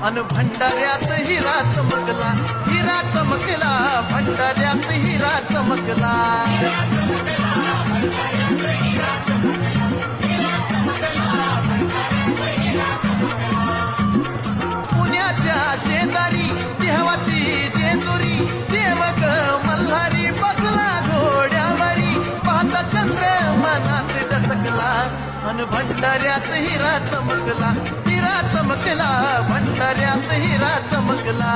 अन भंडाऱ्यात हिरा चमकला, हिरा चमकला, भंडाऱ्यात हिरा चमकला. पुण्याच्या शेजारी देवाची जेजुरी, देवक मल्हारी बसला घोड्यावरी, पाहता चंद्र मनात डचकला. अन भंडाऱ्यात हिरा चमकला, हिरा चमकला, भंडाऱ्यात हिरा चमकला.